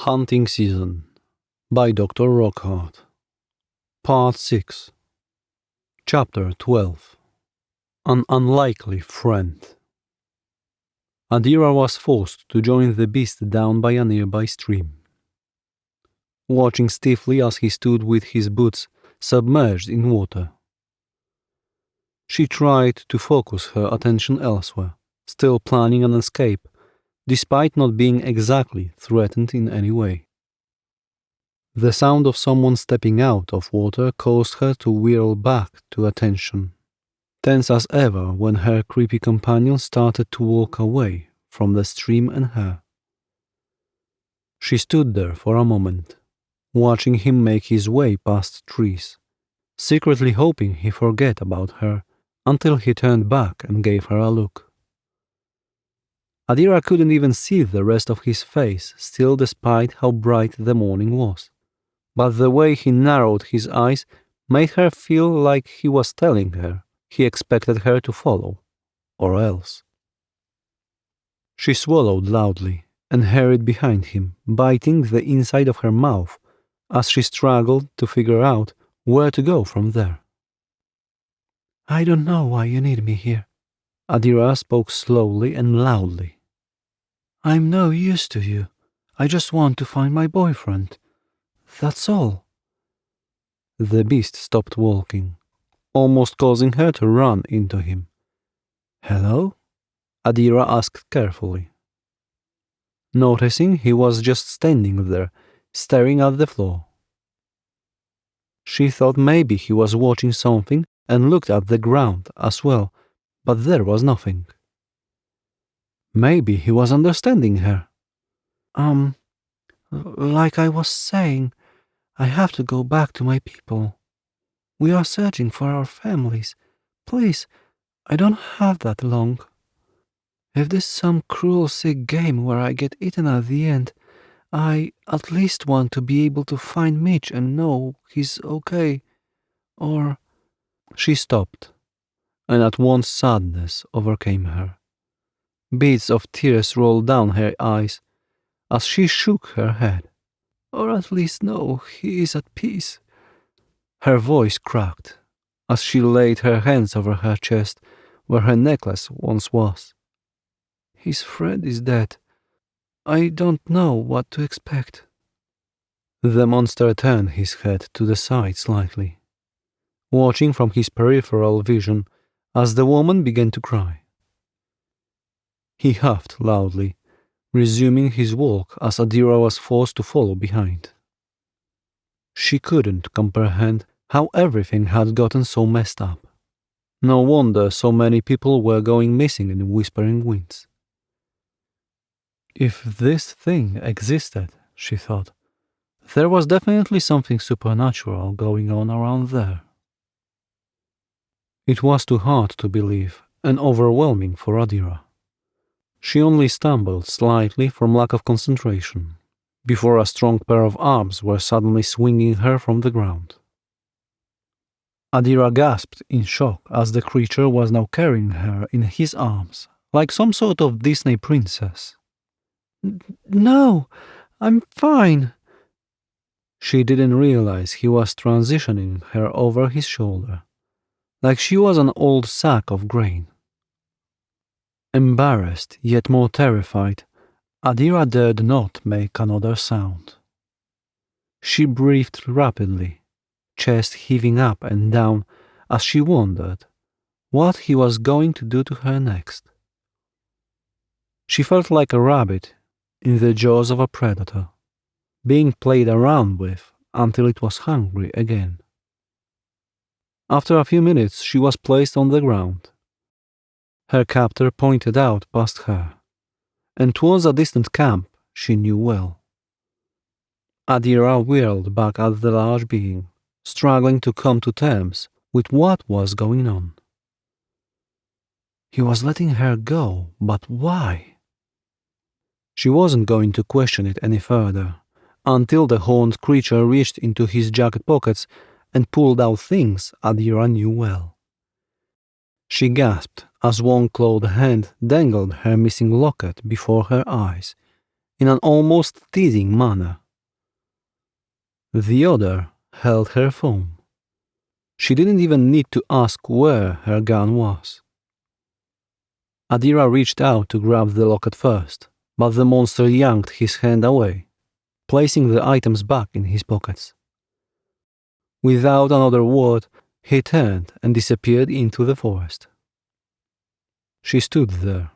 Hunting Season by Dr. Rockhard. Part 6. Chapter 12. An Unlikely Friend. Adira was forced to join the beast down by a nearby stream. Watching stiffly as he stood with his boots submerged in water, she tried to focus her attention elsewhere, still planning an escape, despite not being exactly threatened in any way. The sound of someone stepping out of water caused her to whirl back to attention, tense as ever when her creepy companion started to walk away from the stream and her. She stood there for a moment, watching him make his way past trees, secretly hoping he forget about her until he turned back and gave her a look. Adira couldn't even see the rest of his face still despite how bright the morning was, but the way he narrowed his eyes made her feel like he was telling her he expected her to follow, or else. She swallowed loudly and hurried behind him, biting the inside of her mouth as she struggled to figure out where to go from there. "I don't know why you need me here," Adira spoke slowly and loudly. "I'm no use to you. I just want to find my boyfriend. That's all." The beast stopped walking, almost causing her to run into him. "Hello?" Adira asked carefully, noticing he was just standing there, staring at the floor. She thought maybe he was watching something and looked at the ground as well, but there was nothing. Maybe he was understanding her. Like I was saying, I have to go back to my people. We are searching for our families. Please, I don't have that long. If this is some cruel, sick game where I get eaten at the end, I at least want to be able to find Mitch and know he's okay. Or..." She stopped, and at once sadness overcame her. Beads of tears rolled down her eyes as she shook her head. "Or at least know he is at peace." Her voice cracked as she laid her hands over her chest where her necklace once was. "His friend is dead. I don't know what to expect." The monster turned his head to the side slightly, watching from his peripheral vision as the woman began to cry. He huffed loudly, resuming his walk as Adira was forced to follow behind. She couldn't comprehend how everything had gotten so messed up. No wonder so many people were going missing in Whispering Winds. If this thing existed, she thought, there was definitely something supernatural going on around there. It was too hard to believe and overwhelming for Adira. She only stumbled slightly from lack of concentration, before a strong pair of arms were suddenly swinging her from the ground. Adira gasped in shock as the creature was now carrying her in his arms, like some sort of Disney princess. "No, I'm fine." She didn't realize he was transitioning her over his shoulder, like she was an old sack of grain. Embarrassed, yet more terrified, Adira dared not make another sound. She breathed rapidly, chest heaving up and down as she wondered what he was going to do to her next. She felt like a rabbit in the jaws of a predator, being played around with until it was hungry again. After a few minutes, she was placed on the ground. Her captor pointed out past her, and towards a distant camp she knew well. Adira whirled back at the large being, struggling to come to terms with what was going on. He was letting her go, but why? She wasn't going to question it any further, until the horned creature reached into his jacket pockets and pulled out things Adira knew well. She gasped as one clawed hand dangled her missing locket before her eyes, in an almost teasing manner. The other held her phone. She didn't even need to ask where her gun was. Adira reached out to grab the locket first, but the monster yanked his hand away, placing the items back in his pockets. Without another word, he turned and disappeared into the forest. She stood there,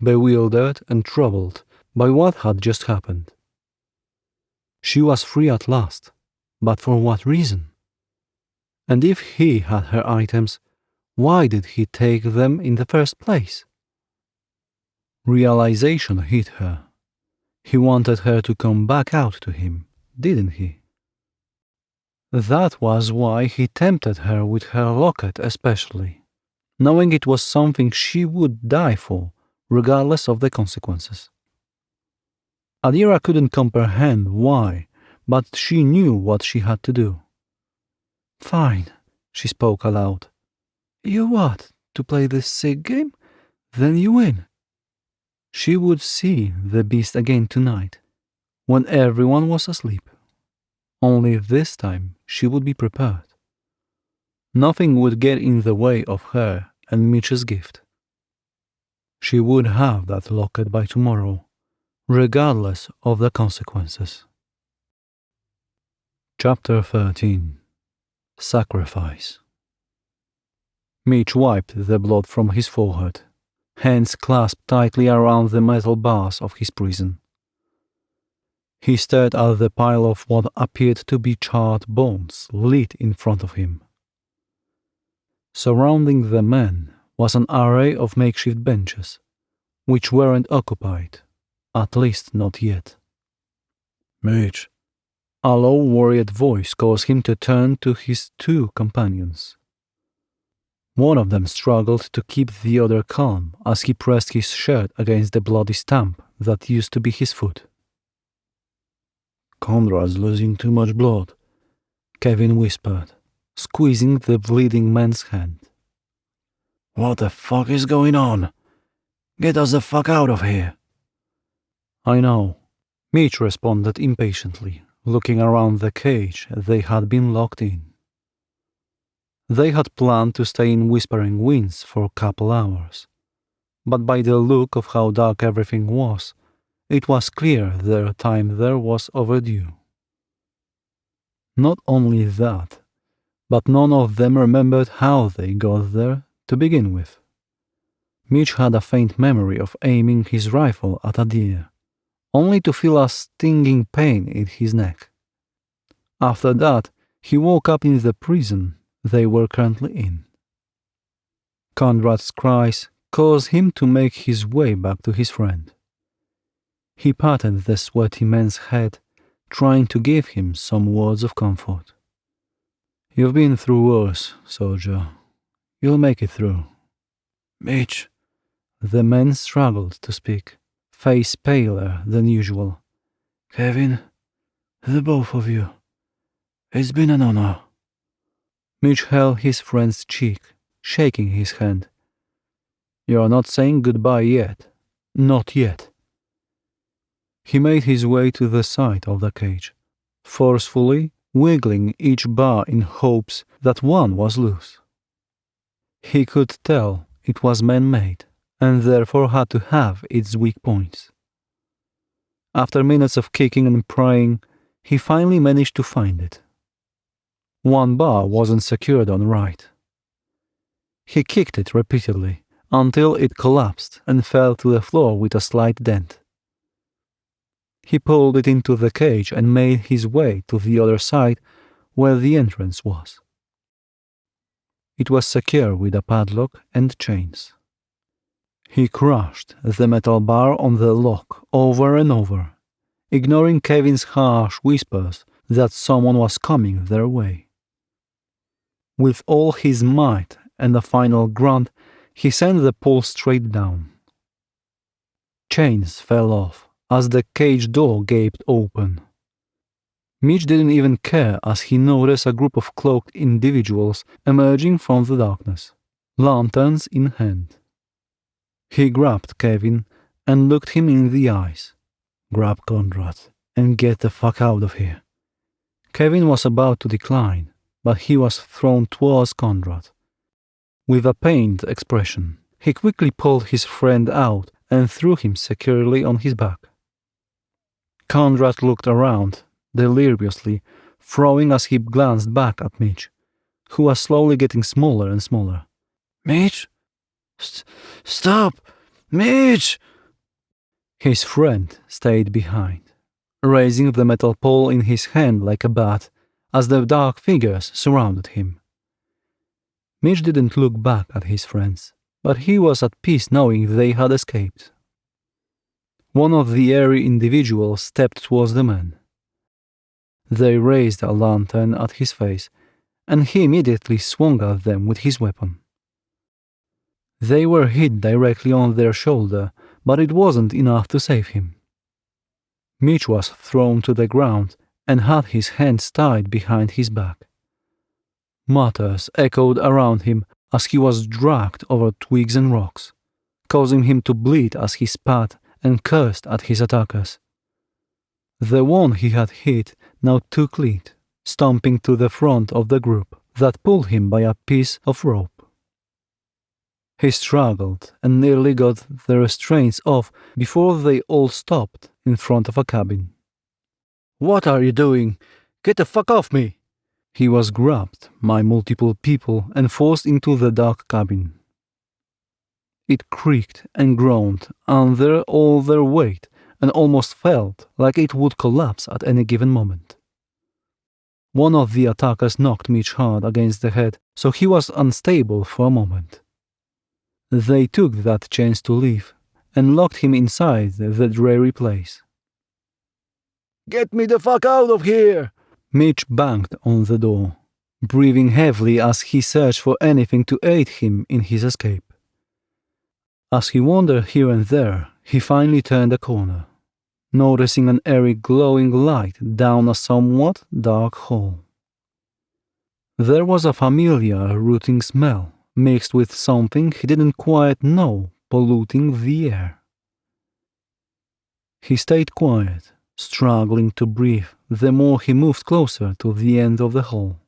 bewildered and troubled by what had just happened. She was free at last, but for what reason? And if he had her items, why did he take them in the first place? Realization hit her. He wanted her to come back out to him, didn't he? That was why he tempted her with her locket especially, knowing it was something she would die for, regardless of the consequences. Adira couldn't comprehend why, but she knew what she had to do. "Fine," she spoke aloud. "You what, to play this sick game? Then you win." She would see the beast again tonight, when everyone was asleep. Only this time she would be prepared. Nothing would get in the way of her and Mitch's gift. She would have that locket by tomorrow, regardless of the consequences. Chapter 13. Sacrifice. Mitch wiped the blood from his forehead, hands clasped tightly around the metal bars of his prison. He stared at the pile of what appeared to be charred bones lit in front of him. Surrounding the man was an array of makeshift benches, which weren't occupied, at least not yet. "Mitch," a low, worried voice caused him to turn to his two companions. One of them struggled to keep the other calm as he pressed his shirt against the bloody stump that used to be his foot. "Conrad's losing too much blood," Kevin whispered, squeezing the bleeding man's hand. "What the fuck is going on? Get us the fuck out of here." "I know," Mitch responded impatiently, looking around the cage they had been locked in. They had planned to stay in Whispering Winds for a couple hours, but by the look of how dark everything was, it was clear their time there was overdue. Not only that, but none of them remembered how they got there to begin with. Mitch had a faint memory of aiming his rifle at Adira, only to feel a stinging pain in his neck. After that, he woke up in the prison they were currently in. Conrad's cries caused him to make his way back to his friend. He patted the sweaty man's head, trying to give him some words of comfort. "You've been through worse, soldier. You'll make it through." "Mitch," the man struggled to speak, face paler than usual. "Kevin, the both of you. It's been an honor." Mitch held his friend's cheek, shaking his hand. "You're not saying goodbye yet. Not yet." He made his way to the side of the cage, forcefully wiggling each bar in hopes that one was loose. He could tell it was man-made, and therefore had to have its weak points. After minutes of kicking and prying, he finally managed to find it. One bar wasn't secured on right. He kicked it repeatedly until it collapsed and fell to the floor with a slight dent. He pulled it into the cage and made his way to the other side where the entrance was. It was secure with a padlock and chains. He crushed the metal bar on the lock over and over, ignoring Kevin's harsh whispers that someone was coming their way. With all his might and a final grunt, he sent the pull straight down. Chains fell off as the cage door gaped open. Mitch didn't even care as he noticed a group of cloaked individuals emerging from the darkness, lanterns in hand. He grabbed Kevin and looked him in the eyes, Grab Conrad and get the fuck out of here. Kevin was about to decline, but he was thrown towards Conrad. With a pained expression, he quickly pulled his friend out and threw him securely on his back. Conrad looked around, deliriously, throwing as he glanced back at Mitch, who was slowly getting smaller and smaller. Mitch? Stop! Mitch! His friend stayed behind, raising the metal pole in his hand like a bat as the dark figures surrounded him. Mitch didn't look back at his friends, but he was at peace knowing they had escaped. One of the airy individuals stepped towards the man. They raised a lantern at his face, and he immediately swung at them with his weapon. They were hit directly on their shoulder, but it wasn't enough to save him. Mitch was thrown to the ground and had his hands tied behind his back. Mutters echoed around him as he was dragged over twigs and rocks, causing him to bleed as he spat and cursed at his attackers. The one he had hit now took lead, stomping to the front of the group that pulled him by a piece of rope. He struggled and nearly got the restraints off before they all stopped in front of a cabin. What are you doing? Get the fuck off me! He was grabbed by multiple people and forced into the dark cabin. It creaked and groaned under all their weight and almost felt like it would collapse at any given moment. One of the attackers knocked Mitch hard against the head, so he was unstable for a moment. They took that chance to leave and locked him inside the dreary place. Get me the fuck out of here! Mitch banged on the door, breathing heavily as he searched for anything to aid him in his escape. As he wandered here and there, he finally turned a corner, noticing an airy glowing light down a somewhat dark hall. There was a familiar rotting smell mixed with something he didn't quite know polluting the air. He stayed quiet, struggling to breathe the more he moved closer to the end of the hall.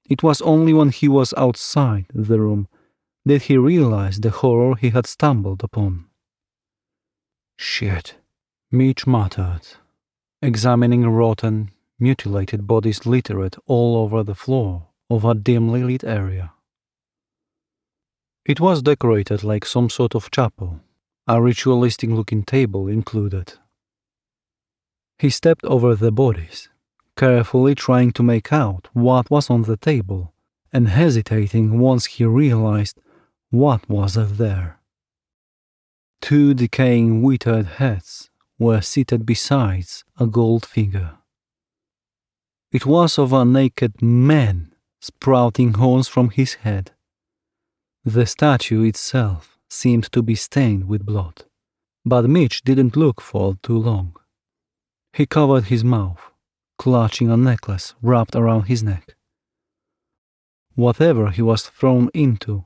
It was only when he was outside the room that he realized the horror he had stumbled upon. Shit, Mitch muttered, examining rotten, mutilated bodies littered all over the floor of a dimly lit area. It was decorated like some sort of chapel, a ritualistic-looking table included. He stepped over the bodies, carefully trying to make out what was on the table, and hesitating once he realized what was there. 2 decaying withered heads were seated beside a gold figure. It was of a naked man sprouting horns from his head. The statue itself seemed to be stained with blood, but Mitch didn't look for too long. He covered his mouth, clutching a necklace wrapped around his neck. Whatever he was thrown into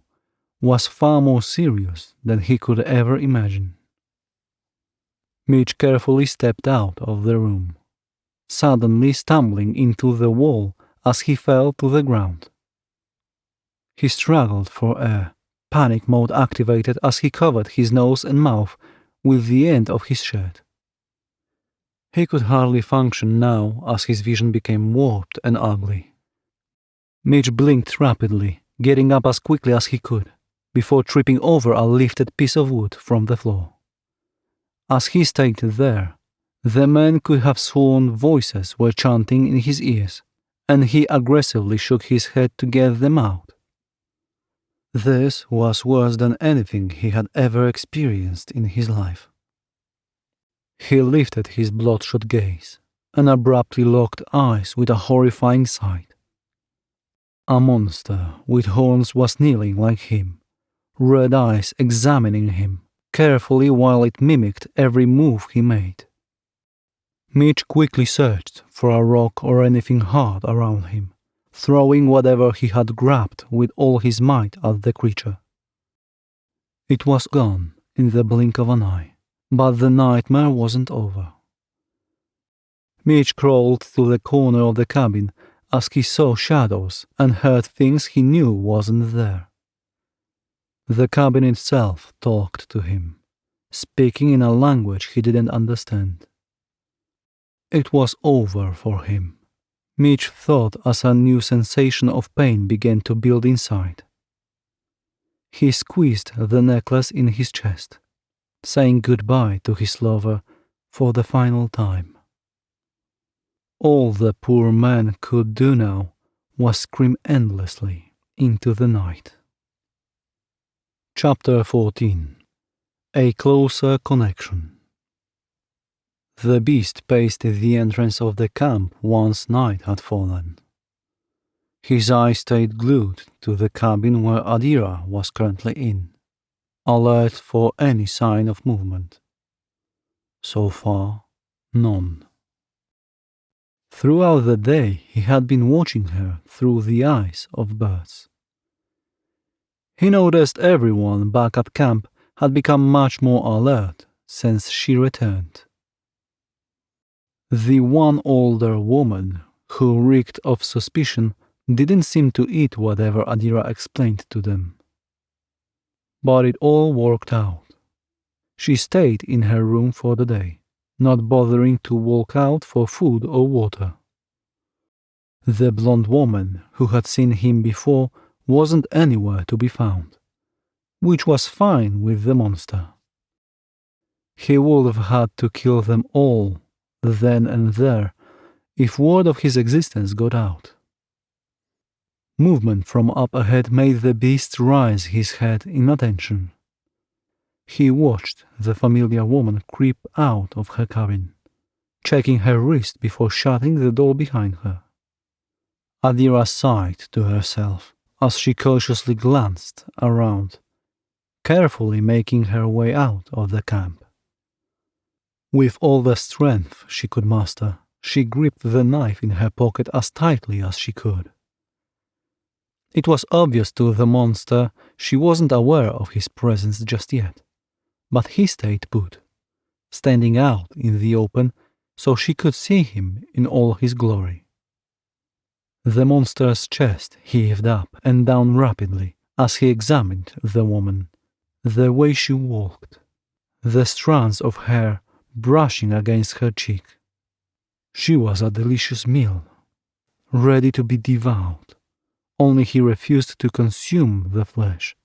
was far more serious than he could ever imagine. Mitch carefully stepped out of the room, suddenly stumbling into the wall as he fell to the ground. He struggled for air, panic mode activated as he covered his nose and mouth with the end of his shirt. He could hardly function now as his vision became warped and ugly. Mitch blinked rapidly, getting up as quickly as he could, before tripping over a lifted piece of wood from the floor. As he stayed there, the man could have sworn voices were chanting in his ears, and he aggressively shook his head to get them out. This was worse than anything he had ever experienced in his life. He lifted his bloodshot gaze and abruptly locked eyes with a horrifying sight. A monster with horns was kneeling like him, red eyes examining him carefully while it mimicked every move he made. Mitch quickly searched for a rock or anything hard around him, throwing whatever he had grabbed with all his might at the creature. It was gone in the blink of an eye, But the nightmare wasn't over. Mitch crawled to the corner of the cabin as he saw shadows and heard things he knew wasn't there. The cabin itself talked to him, speaking in a language he didn't understand. It was over for him, Mitch thought as a new sensation of pain began to build inside. He squeezed the necklace in his chest, saying goodbye to his lover for the final time. All the poor man could do now was scream endlessly into the night. Chapter 14. A Closer Connection. The beast paced the entrance of the camp once night had fallen. His eyes stayed glued to the cabin where Adira was currently in, alert for any sign of movement. So far, none. Throughout the day, he had been watching her through the eyes of birds. He noticed everyone back at camp had become much more alert since she returned. The one older woman, who reeked of suspicion, didn't seem to eat whatever Adira explained to them. But it all worked out. She stayed in her room for the day, not bothering to walk out for food or water. The blonde woman who had seen him before wasn't anywhere to be found, which was fine with the monster. He would have had to kill them all then and there if word of his existence got out. Movement from up ahead made the beast raise his head in attention. He watched the familiar woman creep out of her cabin, checking her wrist before shutting the door behind her. Adira sighed to herself as she cautiously glanced around, carefully making her way out of the camp. With all the strength she could muster, she gripped the knife in her pocket as tightly as she could. It was obvious to the monster she wasn't aware of his presence just yet, but he stayed put, standing out in the open so she could see him in all his glory. The monster's chest heaved up and down rapidly as he examined the woman, the way she walked, the strands of hair brushing against her cheek. She was a delicious meal, ready to be devoured, only he refused to consume the flesh,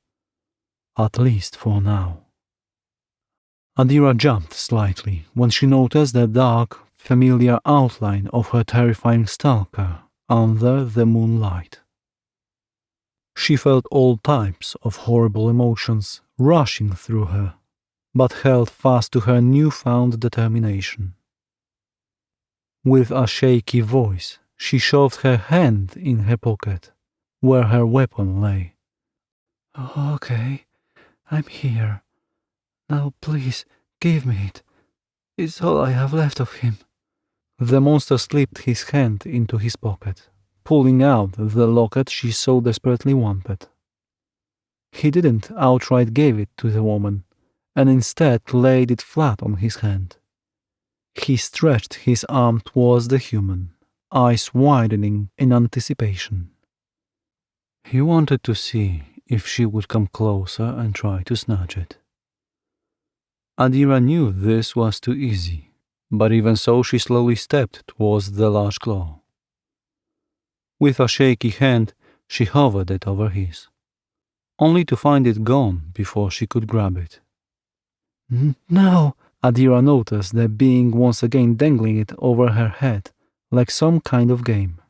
at least for now. Adira jumped slightly when she noticed the dark, familiar outline of her terrifying stalker under the moonlight. She felt all types of horrible emotions rushing through her, but held fast to her newfound determination. With a shaky voice, she shoved her hand in her pocket, where her weapon lay. "Okay, I'm here. Now please, give me it. It's all I have left of him." The monster slipped his hand into his pocket, pulling out the locket she so desperately wanted. He didn't outright give it to the woman, and instead laid it flat on his hand. He stretched his arm towards the human, eyes widening in anticipation. He wanted to see if she would come closer and try to snatch it. Adira knew this was too easy, but even so she slowly stepped towards the large claw. With a shaky hand, she hovered it over his, only to find it gone before she could grab it. "No!" Adira noticed the being once again dangling it over her head like some kind of game.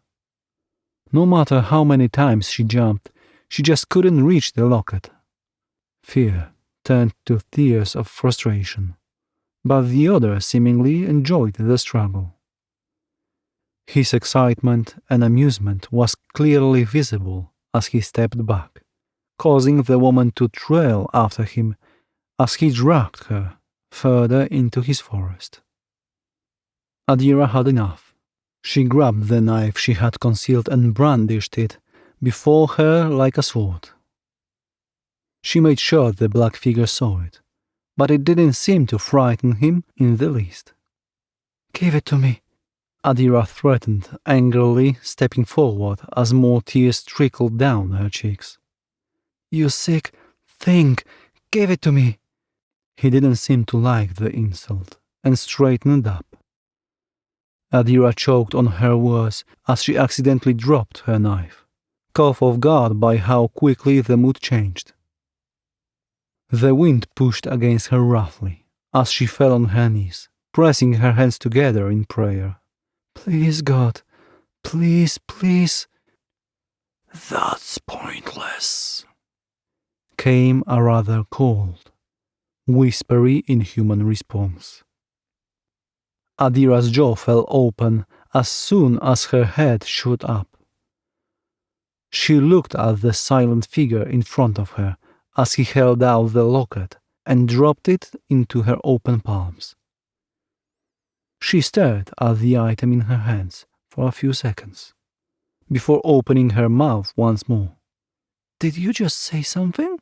No matter how many times she jumped, she just couldn't reach the locket. Fear turned to tears of frustration, but the other seemingly enjoyed the struggle. His excitement and amusement was clearly visible as he stepped back, causing the woman to trail after him as he dragged her further into his forest. Adira had enough. She grabbed the knife she had concealed and brandished it before her like a sword. She made sure the black figure saw it, but it didn't seem to frighten him in the least. "Give it to me," Adira threatened, angrily stepping forward as more tears trickled down her cheeks. "You sick thing, give it to me." He didn't seem to like the insult, and straightened up. Adira choked on her words as she accidentally dropped her knife, caught off guard by how quickly the mood changed. The wind pushed against her roughly as she fell on her knees, pressing her hands together in prayer. "Please, God, please, please." "That's pointless," came a rather cold, whispery, inhuman response. Adira's jaw fell open as soon as her head shot up. She looked at the silent figure in front of her as he held out the locket and dropped it into her open palms. She stared at the item in her hands for a few seconds, before opening her mouth once more. "Did you just say something?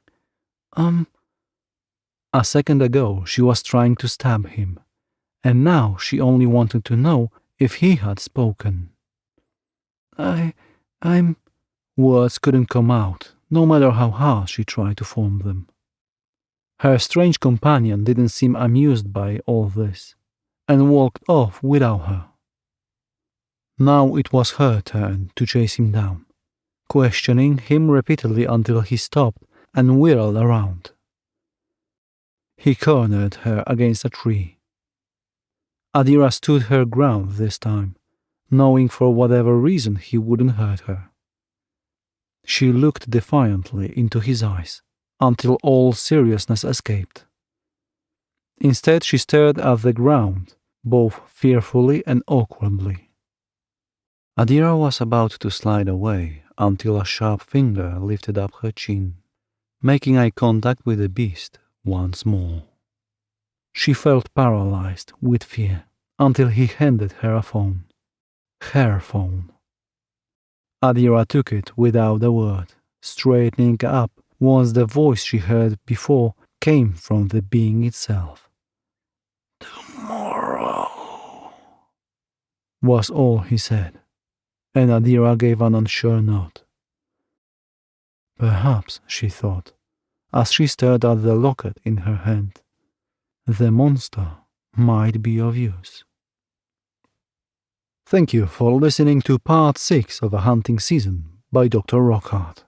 A second ago she was trying to stab him, and now she only wanted to know if he had spoken. I'm... Words couldn't come out, no matter how hard she tried to form them. Her strange companion didn't seem amused by all this, and walked off without her. Now it was her turn to chase him down, questioning him repeatedly until he stopped and whirled around. He cornered her against a tree. Adira stood her ground this time, knowing for whatever reason he wouldn't hurt her. She looked defiantly into his eyes until all seriousness escaped. Instead, she stared at the ground, both fearfully and awkwardly. Adira was about to slide away until a sharp finger lifted up her chin, making eye contact with the beast once more. She felt paralyzed with fear until he handed her a phone. Her phone. Adira took it without a word, straightening up once the voice she heard before came from the being itself. "Tomorrow," was all he said, and Adira gave an unsure nod. Perhaps, she thought, as she stared at the locket in her hand, the monster might be of use. Thank you for listening to part 6 of A Hunting Season by Dr. Rockhard.